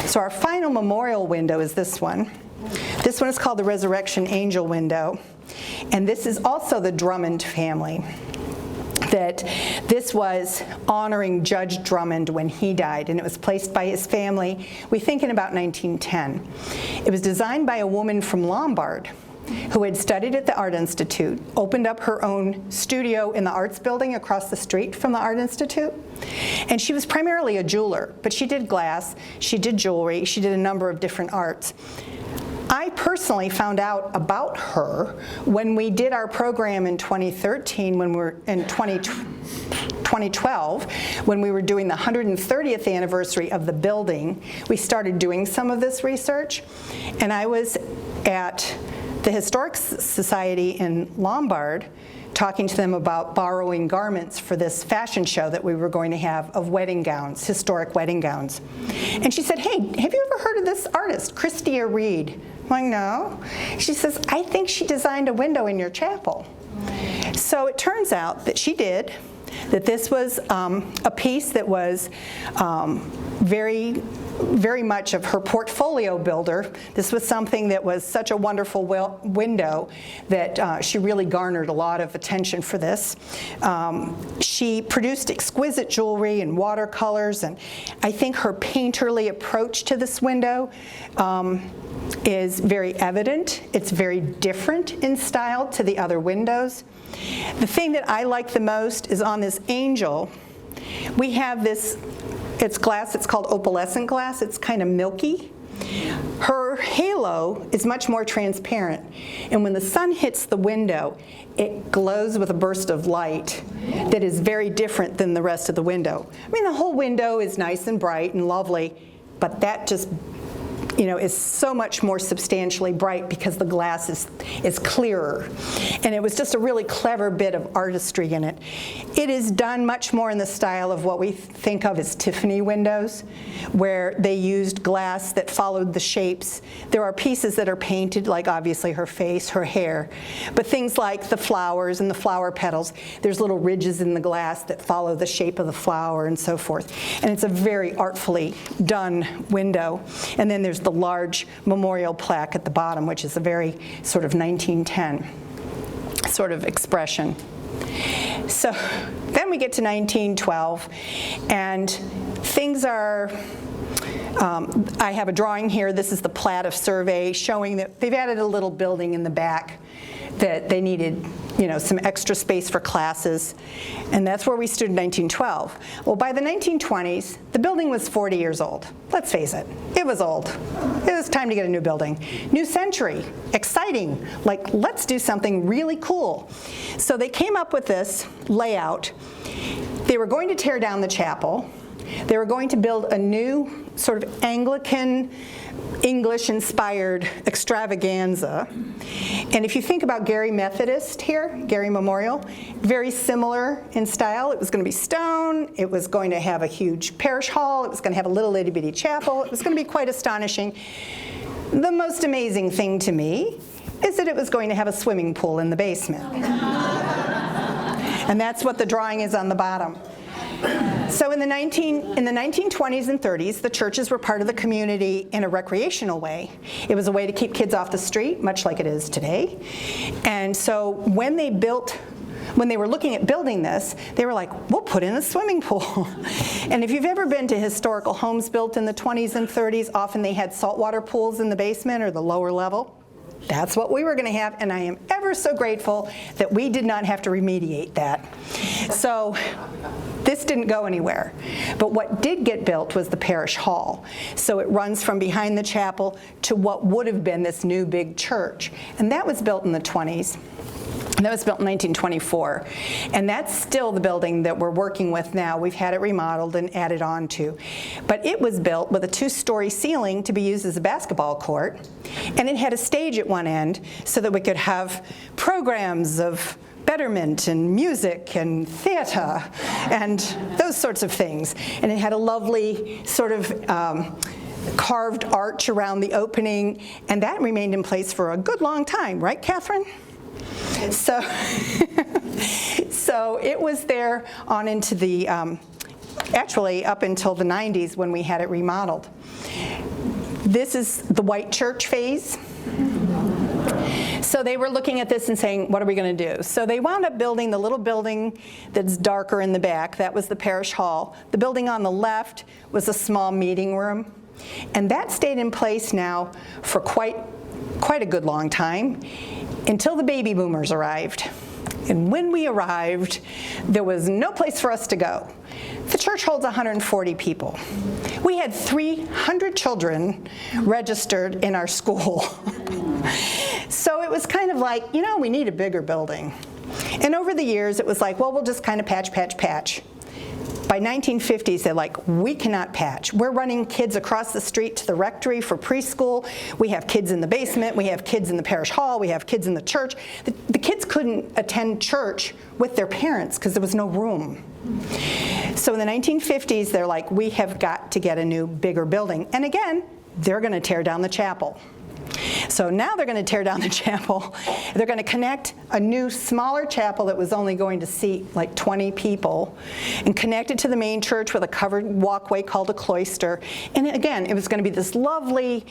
Speaker 1: So our final memorial window is this one. This one is called the Resurrection Angel window, and this is also the Drummond family. That this was honoring Judge Drummond when he died, and it was placed by his family, we think in about 1910. It was designed by a woman from Lombard who had studied at the Art Institute, opened up her own studio in the Arts Building across the street from the Art Institute. And she was primarily a jeweler, but she did glass, she did jewelry, she did a number of different arts. I personally found out about her when we did our program in 2013, when we were in 2012, when we were doing the 130th anniversary of the building. We started doing some of this research, and I was at the Historic Society in Lombard talking to them about borrowing garments for this fashion show that we were going to have of wedding gowns, historic wedding gowns. And she said, "Hey, have you ever heard of this artist, Christia Reed?" I'm like, "No." She says, "I think she designed a window in your chapel." So it turns out that she did, that this was a piece that was very much of her portfolio builder. This was something that was such a wonderful window that she really garnered a lot of attention for this. She produced exquisite jewelry and watercolors, and I think her painterly approach to this window is very evident. It's very different in style to the other windows. The thing that I like the most is on this angel, we have this, it's glass, it's called opalescent glass, it's kind of milky. Her halo is much more transparent, and when the sun hits the window, it glows with a burst of light that is very different than the rest of the window. I mean, the whole window is nice and bright and lovely, but that just is so much more substantially bright because the glass is clearer. And it was just a really clever bit of artistry in it. It is done much more in the style of what we think of as Tiffany windows, where they used glass that followed the shapes. There are pieces that are painted, like obviously her face, her hair, but things like the flowers and the flower petals, there's little ridges in the glass that follow the shape of the flower and so forth. And it's a very artfully done window. And then there's the large memorial plaque at the bottom, which is a very sort of 1910 sort of expression. So then we get to 1912, and things are, I have a drawing here. This is the plat of survey showing that they've added a little building in the back that they needed, some extra space for classes, and that's where we stood in 1912. Well, by the 1920s, the building was 40 years old. Let's face it, it was old. It was time to get a new building. New century, exciting, like let's do something really cool. So they came up with this layout. They were going to tear down the chapel. They were going to build a new sort of Anglican, English-inspired extravaganza. And if you think about Gary Methodist here, Gary Memorial, very similar in style. It was going to be stone, it was going to have a huge parish hall, it was going to have a little itty-bitty chapel, it was going to be quite astonishing. The most amazing thing to me is that it was going to have a swimming pool in the basement. And that's what the drawing is on the bottom. So in the 1920s and 30s, the churches were part of the community in a recreational way. It was a way to keep kids off the street, much like it is today. And so when they were looking at building this, they were like, we'll put in a swimming pool. And if you've ever been to historical homes built in the 20s and 30s, often they had saltwater pools in the basement or the lower level. That's what we were going to have, and I am ever so grateful that we did not have to remediate that. So this didn't go anywhere. But what did get built was the parish hall. So it runs from behind the chapel to what would have been this new big church. And that was built in the 20s. That was built in 1924, and that's still the building that we're working with now. We've had it remodeled and added on to. But it was built with a 2-story ceiling to be used as a basketball court, and it had a stage at one end so that we could have programs of betterment and music and theater and those sorts of things. And it had a lovely sort of carved arch around the opening, and that remained in place for a good long time, right, Catherine? So it was there on into the actually up until the 90s when we had it remodeled. This is the white church phase. So they were looking at this and saying, what are we going to do? So they wound up building the little building that's darker in the back. That was the parish hall. The building on the left was a small meeting room. And that stayed in place now for quite a good long time, until the baby boomers arrived. And when we arrived, there was no place for us to go. The church holds 140 people. We had 300 children registered in our school. So it was kind of like, we need a bigger building. And over the years, it was like, well, we'll just kind of patch. By 1950s, they're like, we cannot patch. We're running kids across the street to the rectory for preschool. We have kids in the basement. We have kids in the parish hall. We have kids in the church. The kids couldn't attend church with their parents because there was no room. So in the 1950s, they're like, we have got to get a new, bigger building. And again, they're going to tear down the chapel. So now they're going to tear down the chapel. They're going to connect a new, smaller chapel that was only going to seat like 20 people and connect it to the main church with a covered walkway called a cloister. And again, it was going to be this lovely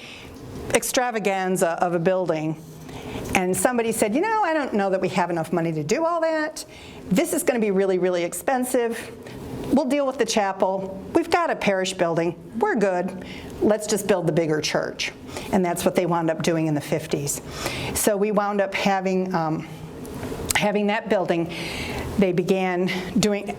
Speaker 1: extravaganza of a building. And somebody said, I don't know that we have enough money to do all that. This is going to be really, really expensive. We'll deal with the chapel. We've got a parish building. We're good. Let's just build the bigger church. And that's what they wound up doing in the 50s. So we wound up having that building. They began doing,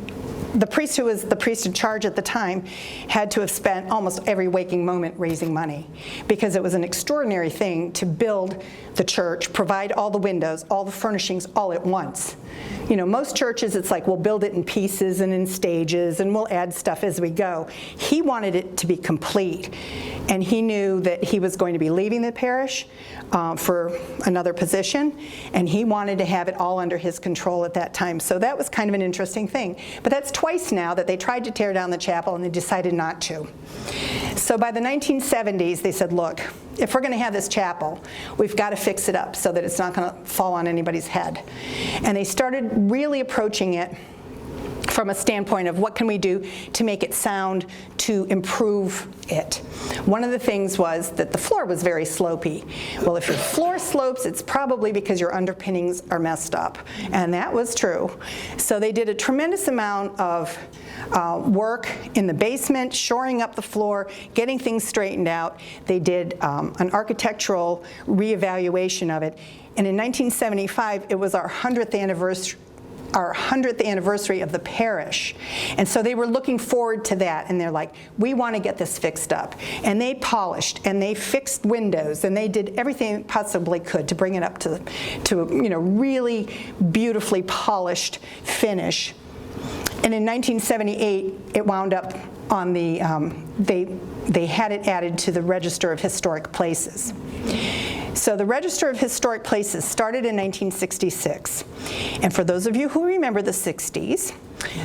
Speaker 1: the priest who was the priest in charge at the time had to have spent almost every waking moment raising money, because it was an extraordinary thing to build the church, provide all the windows, all the furnishings all at once. Most churches, it's like, we'll build it in pieces and in stages, and we'll add stuff as we go. He wanted it to be complete, and he knew that he was going to be leaving the parish for another position, and he wanted to have it all under his control at that time. So that was kind of an interesting thing. But that's twice now that they tried to tear down the chapel, and they decided not to. So by the 1970s, they said, look, if we're going to have this chapel, we've got to fix it up so that it's not going to fall on anybody's head. And they started really approaching it from a standpoint of what can we do to make it sound, to improve it. One of the things was that the floor was very slopey. Well, if your floor slopes, it's probably because your underpinnings are messed up. And that was true. So they did a tremendous amount of work in the basement, shoring up the floor, getting things straightened out. They did an architectural reevaluation of it. And in 1975, it was our 100th anniversary of the parish. And so they were looking forward to that, and they're like, we want to get this fixed up. And they polished, and they fixed windows, and they did everything they possibly could to bring it up to really beautifully polished finish. And in 1978, it wound up on the, they had it added to the Register of Historic Places. So the Register of Historic Places started in 1966. And for those of you who remember the 60s,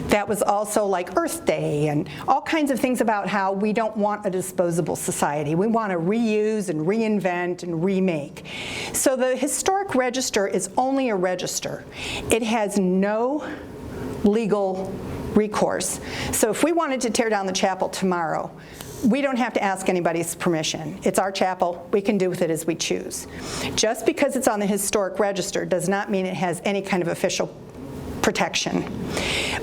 Speaker 1: that was also like Earth Day and all kinds of things about how we don't want a disposable society. We want to reuse and reinvent and remake. So the Historic Register is only a register. It has no legal recourse. So if we wanted to tear down the chapel tomorrow, we don't have to ask anybody's permission. It's our chapel. We can do with it as we choose. Just because it's on the Historic Register does not mean it has any kind of official protection.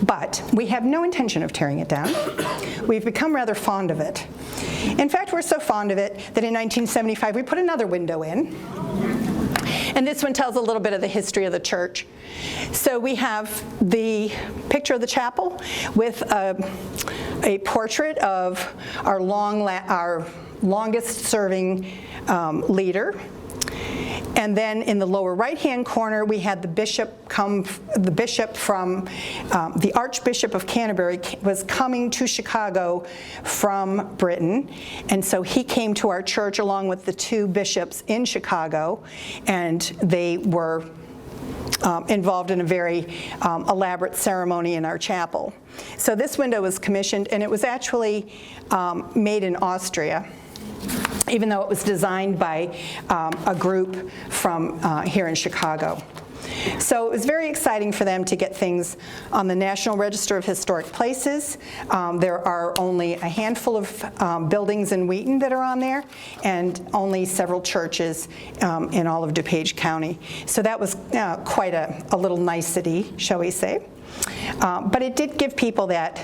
Speaker 1: But we have no intention of tearing it down. We've become rather fond of it. In fact, we're so fond of it that in 1975 we put another window in. And this one tells a little bit of the history of the church. So we have the picture of the chapel with a portrait of our longest serving leader. And then in the lower right-hand corner, we had the bishop from, the Archbishop of Canterbury was coming to Chicago from Britain. And so he came to our church along with the two bishops in Chicago, and they were involved in a very elaborate ceremony in our chapel. So this window was commissioned, and it was actually made in Austria, even though it was designed by a group from here in Chicago. So it was very exciting for them to get things on the National Register of Historic Places. There are only a handful of buildings in Wheaton that are on there, and only several churches in all of DuPage County. So that was quite a little nicety, shall we say. But it did give people that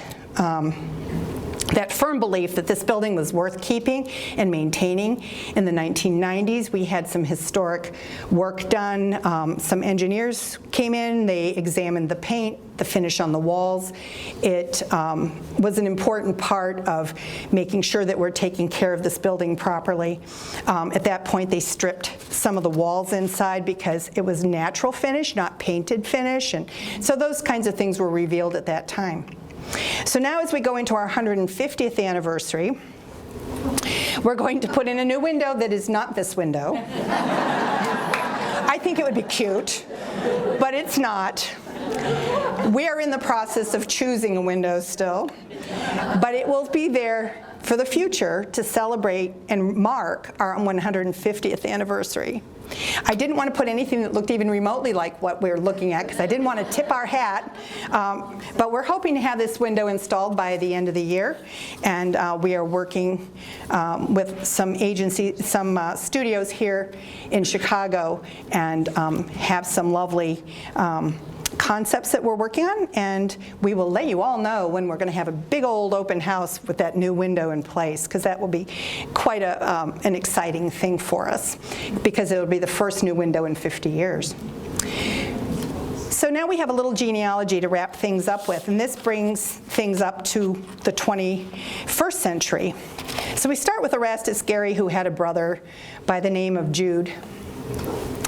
Speaker 1: firm belief that this building was worth keeping and maintaining. In the 1990s, we had some historic work done. Some engineers came in, they examined the paint, the finish on the walls. It was an important part of making sure that we're taking care of this building properly. At that point, they stripped some of the walls inside because it was natural finish, not painted finish, and so those kinds of things were revealed at that time. So now as we go into our 150th anniversary, we're going to put in a new window that is not this window. I think it would be cute, but it's not. We are in the process of choosing a window still, but it will be there for the future to celebrate and mark our 150th anniversary. I didn't want to put anything that looked even remotely like what we're looking at because I didn't want to tip our hat, but we're hoping to have this window installed by the end of the year, and we are working with some agencies, some studios here in Chicago, and have some lovely concepts that we're working on, and we will let you all know when we're going to have a big old open house with that new window in place, because that will be quite an exciting thing for us, because it will be the first new window in 50 years. So now we have a little genealogy to wrap things up with, and this brings things up to the 21st century. So we start with Erastus Gary, who had a brother by the name of Jude.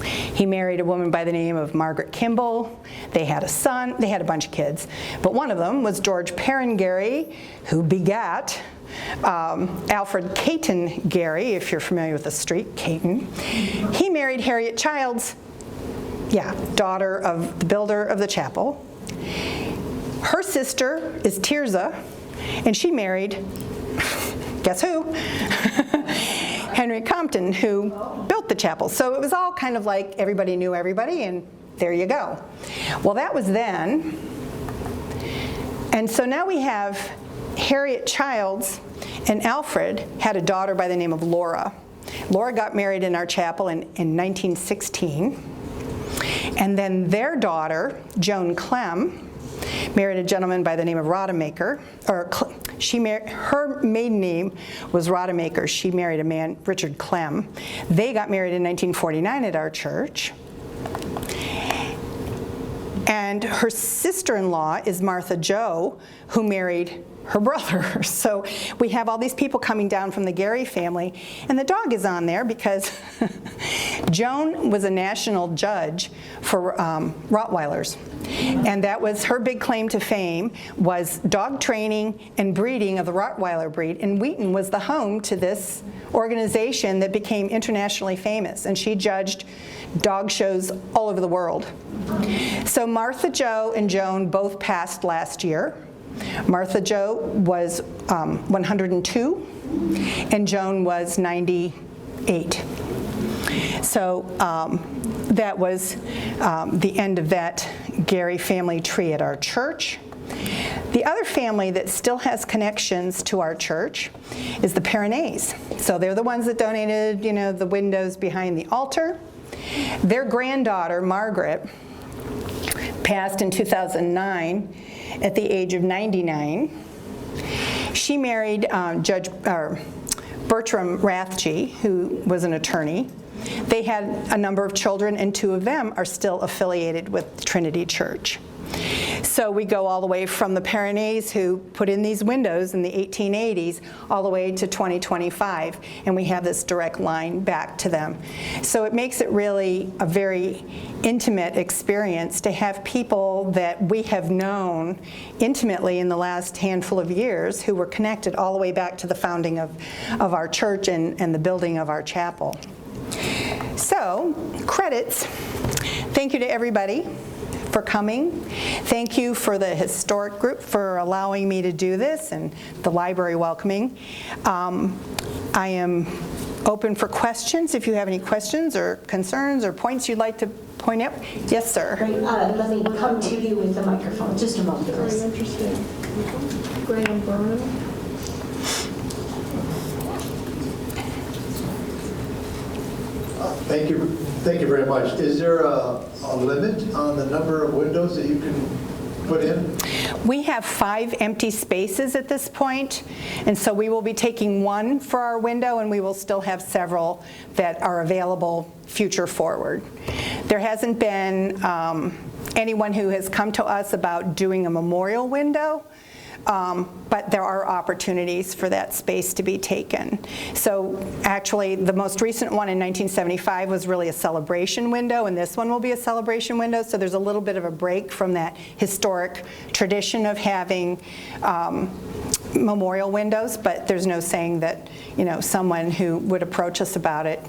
Speaker 1: He married a woman by the name of Margaret Kimball. They had a son. They had a bunch of kids. But one of them was George Perrin Gary, who begat Alfred Caton Gary, if you're familiar with the street, Caton. He married Harriet Childs, daughter of the builder of the chapel. Her sister is Tirzah, and she married, guess who? Henry Compton, who built the chapel. So it was all kind of like everybody knew everybody, and there you go. Well, that was then. And so now we have Harriet Childs and Alfred had a daughter by the name of Laura. Laura got married in our chapel in 1916. And then their daughter, Joan Clem, married a gentleman by the name of Rodemaker, her maiden name was Rodemaker. She married a man, Richard Clem. They got married in 1949 at our church. And her sister-in-law is Martha Joe, who married her brother. So we have all these people coming down from the Gary family, and the dog is on there because Joan was a national judge for Rottweilers, and that was her big claim to fame, was dog training and breeding of the Rottweiler breed, and Wheaton was the home to this organization that became internationally famous, and she judged dog shows all over the world. So Martha Joe and Joan both passed last year. Martha Joe was 102, and Joan was 98. So that was the end of that Gary family tree at our church. The other family that still has connections to our church is the Perrinays. So they're the ones that donated, the windows behind the altar. Their granddaughter, Margaret, passed in 2009 at the age of 99. She married Judge Bertram Rathje, who was an attorney. They had a number of children, and 2 of them are still affiliated with Trinity Church. So we go all the way from the Perrinays, who put in these windows in the 1880s, all the way to 2025, and we have this direct line back to them. So it makes it really a very intimate experience to have people that we have known intimately in the last handful of years who were connected all the way back to the founding of our church and the building of our chapel. So, credits. Thank you to everybody for coming. Thank you for the historic group for allowing me to do this, and the library welcoming. I am open for questions. If you have any questions or concerns or points you'd like to point out. Yes, sir.
Speaker 2: Great. Let me come to you with the microphone. Just a moment, please.
Speaker 3: Very interesting. Graham Burnham.
Speaker 4: Thank you very much. Is there a limit on the number of windows that you can put in?
Speaker 1: We have 5 empty spaces at this point, and so we will be taking 1 for our window, and we will still have several that are available future forward. There hasn't been anyone who has come to us about doing a memorial window, but there are opportunities for that space to be taken. So actually, the most recent one in 1975 was really a celebration window, and this one will be a celebration window, so there's a little bit of a break from that historic tradition of having memorial windows, but there's no saying that, someone who would approach us about it,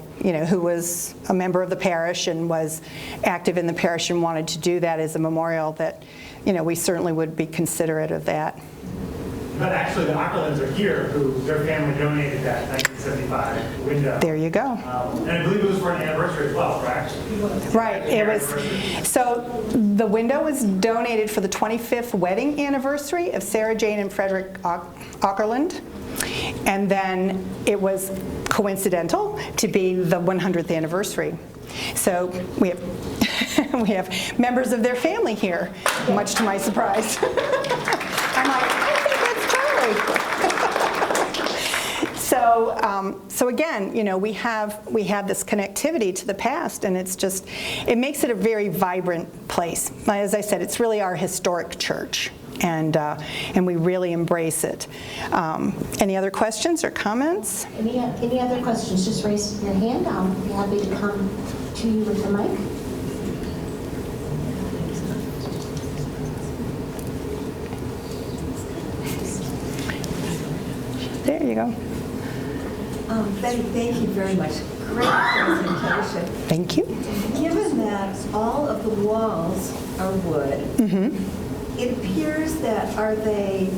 Speaker 1: who was a member of the parish and was active in the parish and wanted to do that as a memorial, that, we certainly would be considerate of that.
Speaker 5: But actually, the Ockerlands are here, who their family donated that 1975 window.
Speaker 1: There you go.
Speaker 5: And I believe it was for an anniversary as well, correct?
Speaker 1: Right. It was. So the window was donated for the 25th wedding anniversary of Sarah Jane and Frederick Ockerland, and then it was coincidental to be the 100th anniversary. So we have members of their family here, much to my surprise. I'm like, I think that's Charlie. So again, we have this connectivity to the past, and it makes it a very vibrant place. As I said, it's really our historic church, and we really embrace it. Any other questions or comments?
Speaker 2: Any other questions? Just raise your hand. I'll be happy to come to you with the mic.
Speaker 1: There you go.
Speaker 6: Thank you very much. Great presentation.
Speaker 1: Thank you.
Speaker 6: Given that all of the walls are wood, it appears that are they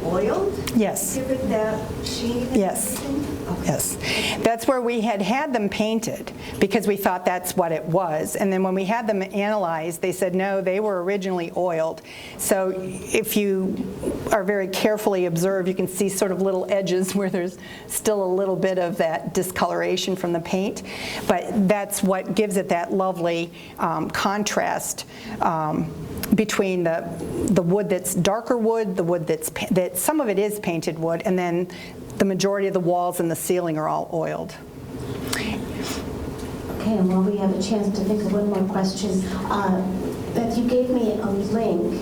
Speaker 6: oiled?
Speaker 1: Yes.
Speaker 6: Given that sheen and
Speaker 1: Yes.
Speaker 6: everything? Okay.
Speaker 1: Yes. That's where we had them painted, because we thought that's what it was. And then when we had them analyzed, they said, no, they were originally oiled. So if you are very carefully observed, you can see sort of little edges where there's still a little bit of that discoloration from the paint. But that's what gives it that lovely contrast between the wood that's darker wood, the wood that some of it is painted wood, and then the majority of the walls and the ceiling are all oiled.
Speaker 2: Okay, and while we have a chance to think of one more question, Beth, you gave me a link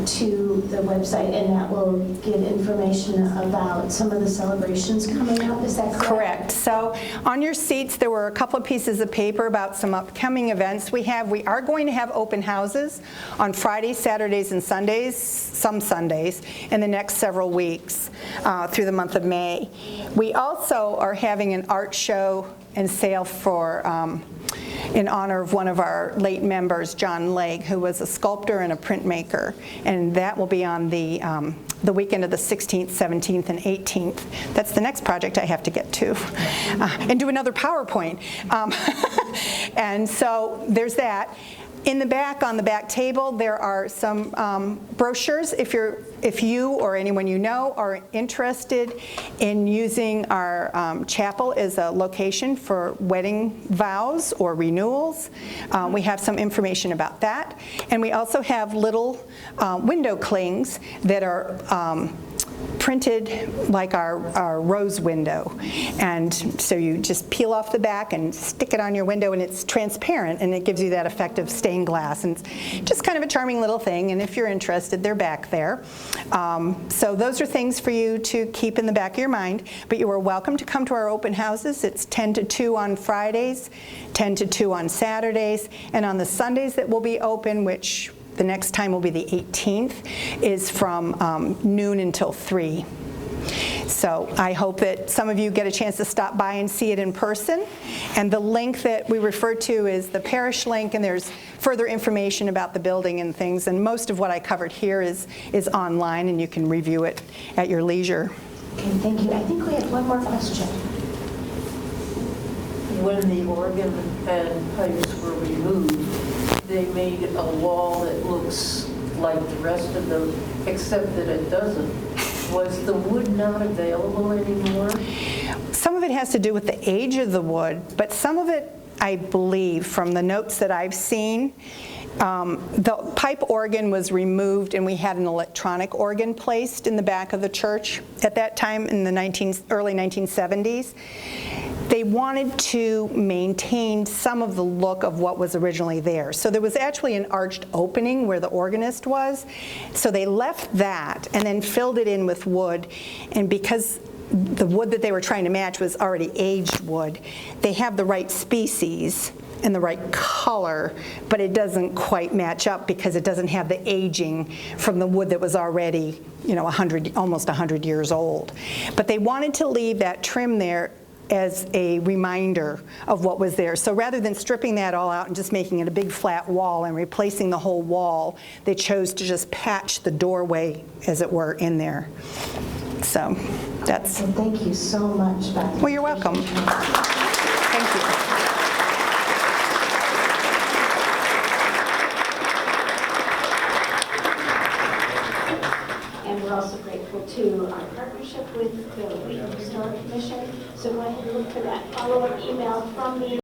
Speaker 2: to the website, and that will give information about some of the celebrations coming up. Is that correct?
Speaker 1: Correct. So on your seats, there were a couple of pieces of paper about some upcoming events we have. We are going to have open houses on Fridays, Saturdays, and Sundays, some Sundays, in the next several weeks through the month of May. We also are having an art show and sale for in honor of one of our late members, John Legg, who was a sculptor and a printmaker, and that will be on the weekend of the 16th, 17th, and 18th. That's the next project I have to get to, and do another PowerPoint. And so there's that. In the back, on the back table, there are some brochures. If you or anyone you know are interested in using our chapel as a location for wedding vows or renewals, we have some information about that. And we also have little window clings that are printed like our rose window, and so you just peel off the back and stick it on your window, and it's transparent, and it gives you that effect of stained glass, and it's just kind of a charming little thing. And if you're interested, they're back there. So those are things for you to keep in the back of your mind, but you are welcome to come to our open houses. It's 10 to 2 on Fridays, 10 to 2 on Saturdays, and on the Sundays that will be open, which the next time will be the 18th, is from noon until 3. So I hope that some of you get a chance to stop by and see it in person. And the link that we refer to is the parish link, and there's further information about the building and things. And most of what I covered here is online, and you can review it at your leisure.
Speaker 2: Okay, thank you. I think we have one more question.
Speaker 7: when the organ and pipes were removed, they made a wall that looks like the rest of them, except that it doesn't. Was the wood not available anymore?
Speaker 1: Some of it has to do with the age of the wood, but some of it, I believe, from the notes that I've seen, the pipe organ was removed and we had an electronic organ placed in the back of the church at that time in the early 1970s. They wanted to maintain some of the look of what was originally there. So there was actually an arched opening where the organist was. So they left that and then filled it in with wood. And because the wood that they were trying to match was already aged wood, they have the right species and the right color, but it doesn't quite match up because it doesn't have the aging from the wood that was already, almost 100 years old. But they wanted to leave that trim there as a reminder of what was there. So rather than stripping that all out and just making it a big flat wall and replacing the whole wall, they chose to just patch the doorway, as it were, in there. So that's...
Speaker 2: So thank you so much, Beth.
Speaker 1: Well, you're welcome. Thank you.
Speaker 2: And we're also grateful to our partnership with the Wheaton Historic Commission. So go ahead and look for that follow-up email from me.